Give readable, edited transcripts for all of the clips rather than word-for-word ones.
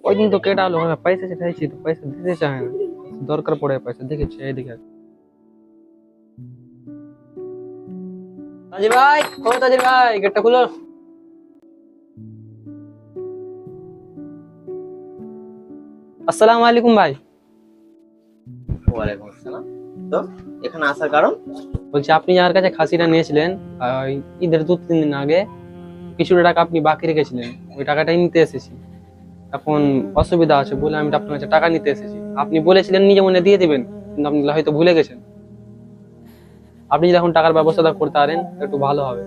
ওই দিন তো কেটা হলো পয়সা চাইছি তো পয়সা দিতে চায় না, দরকার পড়ে পয়সা দেখেছি এইদিকে। তাজির ভাই, ও তাজির ভাই, গেটটা খুলো। আসসালামু আলাইকুম ভাই। ওয়ালাইকুম আসসালাম। তো এখানে আসার কারণ? বলছি আপনি যার কাছে খাসিটা নিয়েছিলেন ওই ঈদের 2-3 দিন আগে, কিছুটা টাকা আপনি বাকি রেখেছিলেন, ওই টাকাটাই নিতে এসেছি। এখন অসুবিধা আছে বলে আমি আপনার কাছে টাকা নিতে এসেছি। আপনি বলেছিলেন নিজে মনে দিয়ে দিবেন, কিন্তু আপনি হয়তো ভুলে গেছেন। আপনি যদি এখন টাকার ব্যবস্থাটা করতে পারেন একটু ভালো হবে।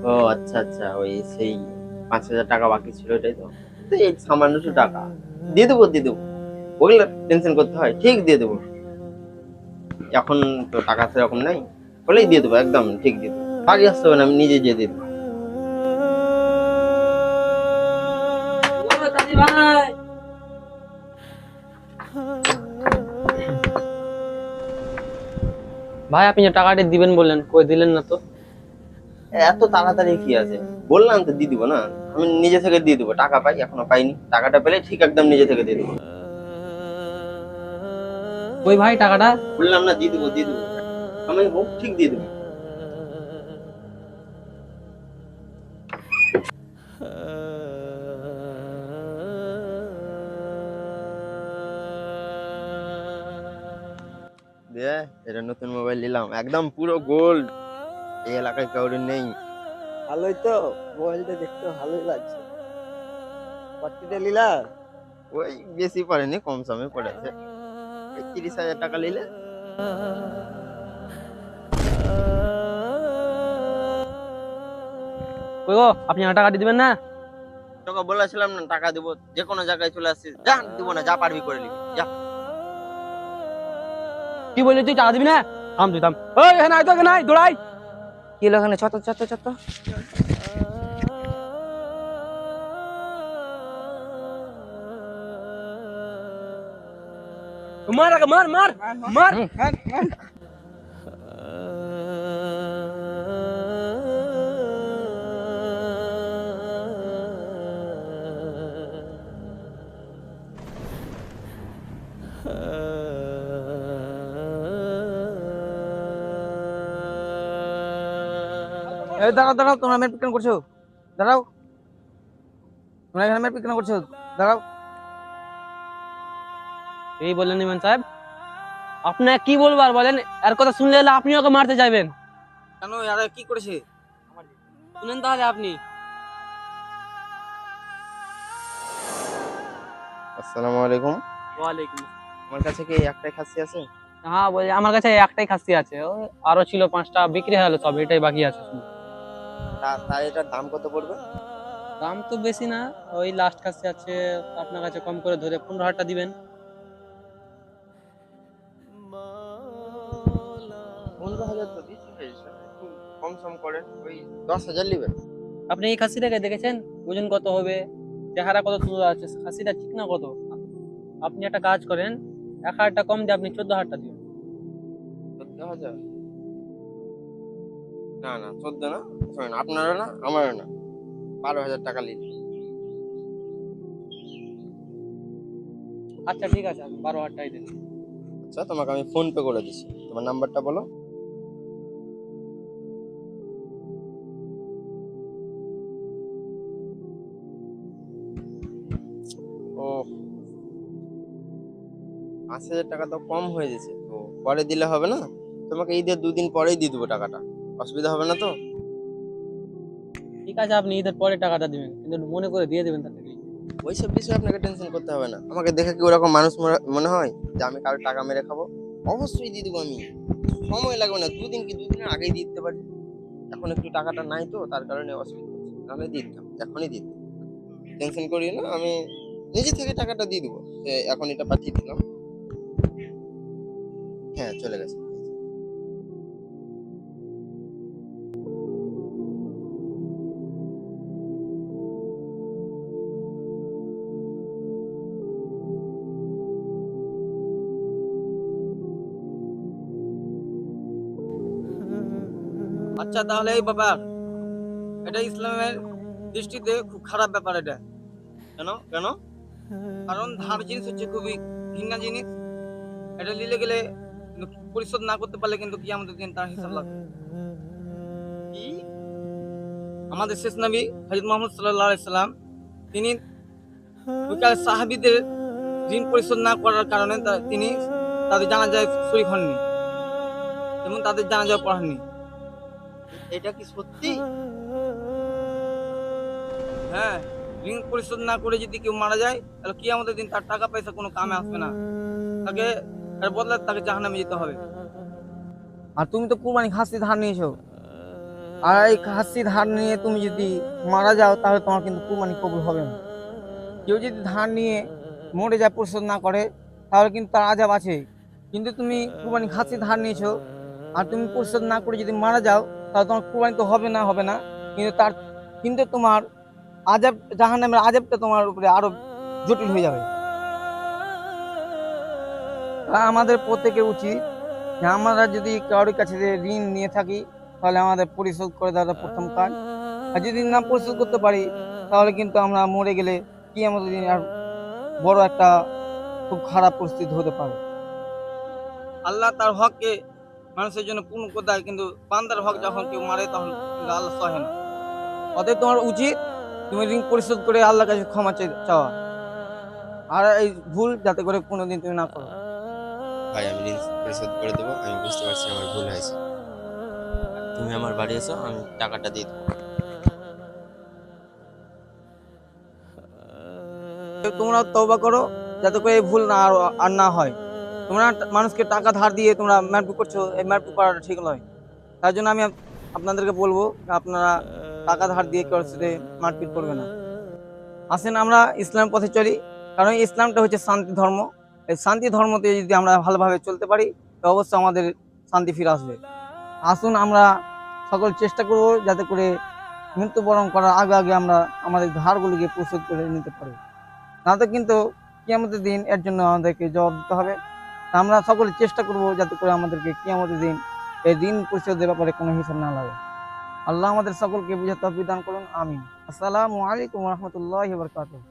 ও আচ্ছা আচ্ছা, ওই সেই 5,000 টাকা বাকি ছিল, এটাই তো। তো এই সামান্য একটু টাকা দিয়ে দেবো, দিয়ে দেবো। ওগুলো টেনশন করতে হয়, ঠিক দিয়ে দেবো। এখন তো টাকা সেরকম নেই, বলেই দিয়ে দেবো, একদম ঠিক দিয়ে দেবো। বাড়ি আসতে হবে না, আমি নিজে যেয়ে দিয়ে দেবো। ভাই আপনি যে টাকাটা দিবেন বললেন, কই দিলেন না তো? এত তাড়াতাড়ি কি আছে, বললাম তো দিয়ে দিবো না। আমি নিজে থেকে দিয়ে দেবো, টাকা পাই, এখনো পাইনি। টাকাটা পেলে ঠিক একদম নিজে থেকে দিয়ে দেবো। ওই ভাই টাকাটা। বললাম না, দিয়ে দেবো, দিয়ে দেবো। আমি হোক ঠিক দিয়ে দেবো। দিয়ে এটা নতুন মোবাইল নিলাম, একদম পুরো গোল্ড। এই এলাকায় কাউরে নেই। ভালোই তো, মোবাইলটা দেখতে ভালোই লাগছে। কতটা নিলা? ওই বেশি পড়েনি, কম সমে পড়েছে। এই 30,000 টাকা নিলে। কই গো, আপনি আমার টাকা দিয়ে দিবেন না? তোকে বলেছিলাম না টাকা দিব, যে কোনো জায়গায় চলে আসছিস। যা, দিব না, যা পারবি করে নিবি, যা। কি বললি তুই টাকা দিবি না? থাম তুই থাম। ওই এখানে আয় তো, এখানে আয়, দৌড়াই। কি হলো এখানে? চত চত চত। মার আগে, মার মার মার। এই দাঁড়াও দাঁড়াও, তোমরা মেরপিট কেন করছো? দাঁড়াও, তোমরা এখানে মেরপিট কেন করছো? দাঁড়াও। এই বললেন ইমাম সাহেব, আপনি কি বলবো আর বলেন। এর কথা শুনলে আপনি ওকে মারতে যাবেন। কেন, আরে কি করেছে? শুনেন তাহলে আপনি। আসসালামু আলাইকুম। ওয়ালাইকুম। আমার কাছে কি একটাই খাসি আছে? হ্যাঁ বলি, আমার কাছে একটাই খাসি আছে, ওই আরো ছিল 5টা, বিক্রি হয়ে গেল সব, এটাই বাকি আছে শুধু। তার এটার দাম কত পড়বে? দাম তো বেশি না, ওই লাস্ট খাসি আছে, আপনার কাছে কম করে ধরে 15,000 দিবেন। 15,000 তো বেশি হয়ে যাচ্ছে, একটু কম সম করেন, ওই 10,000 নেবেন। আপনি এই খাসিটাকে দেখেছেন? ওজন কত হবে, চেহারা কত সুন্দর আছে, খাসিটা ঠিক না কত? আপনি একটা কাজ করেন, 1,000 কম দিয়ে আপনি 14,000 দিন। 14,000? না না, 14 না, শোনেন, আপনারও না আমারও না, 12,000 টাকা নিন। আচ্ছা ঠিক আছে, আপনি 12,000 দিন। আচ্ছা, তোমাকে আমি ফোন পে করে দিচ্ছি, তোমার নাম্বারটা বলো। ও, 5,000 টাকা তো কম হয়ে গেছে, তো পরে দিলে হবে না? তোমাকে ঈদের 2 দিন পরেই দিয়ে দেবো টাকাটা, অসুবিধা হবে না তো? ঠিক আছে, আপনি ঈদের পরে টাকাটা দিবেন, কিন্তু একটু মনে করে দিয়ে দেবেন তাড়াতাড়ি। ওইসব বিষয়ে আপনাকে টেনশন করতে হবে না। আমাকে দেখে কি ওরকম মানুষ মনে হয় যে আমি কারো টাকা মেরে খাবো? অবশ্যই দিয়ে দেবো আমি, সময় লাগবে না। 2 দিন কি 2 দিনের আগেই দিয়ে দিতে পারি। এখন একটু টাকাটা নাই তো, তার কারণে অসুবিধা হচ্ছে, নাহলে দিয়ে দিতাম, এখনই দিয়ে দিতাম। টেনশন করিও না, আমি নিজে থেকে টাকাটা দিয়ে দেবো। এখন এটা পাঠিয়ে দিলাম। হ্যাঁ, চলে গেছে। আচ্ছা তাহলে এই ব্যাপার, এটা ইসলামের দৃষ্টিতে খুব খারাপ ব্যাপার এটা। কেন কেন? কারণ ধার জিনিস হচ্ছে খুবই ঘৃণা জিনিস। এটা নিলে গেলে কিন্তু পরিশোধ না করতে পারলে কিন্তু কিয়ামতের দিন তার হিসাব লাগবে। কি? আমাদের শেষ নবী হযরত মুহাম্মদ সাল্লাল্লাহু আলাইহি সাল্লাম তিনি ওইকার সাহাবীদের ঋণ পরিশোধ না করার কারণে তিনি তাদের জানাজায় শরীক হননি এবং তাদের জানাজাও পড়াননি। এটা কি সত্যি? হ্যাঁ, ঋণ পরিশোধ না করে যদি কেউ মারা যায় তাহলে কিয়ামতের দিন তার টাকা পয়সা কোনো কামে আসবে না, তাকে এর বদলে তাকে জাহান্নামে যেতে হবে। আর তুমি তো কুরবানি খাসি ধার নিয়েছো, আর এই খাসি ধার নিয়ে তুমি যদি মারা যাও তাহলে তোমার কিন্তু কুরবানি কবুল হবে না। কেউ যদি ধার নিয়ে মরে যায় পরিশোধ না করে তাহলে কিন্তু তার আযাব আছে। কিন্তু তুমি কুরবানি খাসি ধার নিয়েছো আর তুমি পরিশোধ না করে যদি মারা যাও তাহলে তোমার কুরবানি তো হবে না, কিন্তু তোমার আযাব, জাহান্নামের আযাবটা তোমার উপরে আরো জটিল হয়ে যাবে। তাই আমাদের প্রত্যেকের উচিত যে আমরা যদি কারোর কাছে যে ঋণ নিয়ে থাকি তাহলে আমাদের পরিশোধ করে দেওয়াটা প্রথম কাজ। আর যদি না পরিশোধ করতে পারি তাহলে কিন্তু আমরা মরে গেলে কিয়ামতের দিন আর বড় একটা খুব খারাপ পরিস্থিতি হতে পারে। আল্লাহ তার হককে মানুষের জন্য পূর্ণ করে দেয়, কিন্তু বান্দার হক যখন কেউ মারে তখন কিন্তু আল্লাহ সহে না। অতএব তোমার উচিত তুমি ঋণ পরিশোধ করে আল্লাহর কাছে ক্ষমা চাওয়া, আর এই ভুল যাতে করে কোনোদিন তুমি না করো। ভাই আমি ঋণ পরিশোধ করে দেবো, আমি বুঝতে পারছি আমার ভুল হয়েছে। তুমি আমার বাড়ি এসো, আমি টাকাটা দিয়ে দেবো। তোমরা তওবা করো যাতে করে এই ভুল আর না হয়। তোমরা মানুষকে টাকা ধার দিয়ে তোমরা মারপিট করছো, এই মারপিট করাটা ঠিক নয়। তার জন্য আমি আপনাদেরকে বলবো আপনারা টাকা ধার দিয়ে কারোর সাথে মারপিট করবে না। আসেন আমরা ইসলাম পথে চলি, কারণ ইসলামটা হচ্ছে শান্তি ধর্ম। এই শান্তি ধর্মতে যদি আমরা ভালোভাবে চলতে পারি তো অবশ্যই আমাদের শান্তি ফিরে আসবে। আসুন আমরা সকল চেষ্টা করব যাতে করে মৃত্যুবরণ করার আগে আগে আমরা আমাদের ধারগুলিকে পরিশোধ করে নিতে পারি, না তো কিন্তু কিয়ামতের দিন এর জন্য আমাদেরকে জবাব দিতে হবে। তা আমরা সকলে চেষ্টা করব যাতে করে আমাদেরকে কিয়ামতের দিন এই ঋণ পরিশোধের ব্যাপারে কোনো হিসাব না লাগে। আল্লাহ আমাদের সকলকে বুঝার তৌফিক দান করুন, আমিন। আসসালামু আলাইকুম ওয়া রাহমাতুল্লাহি ওয়া বারাকাতুহু।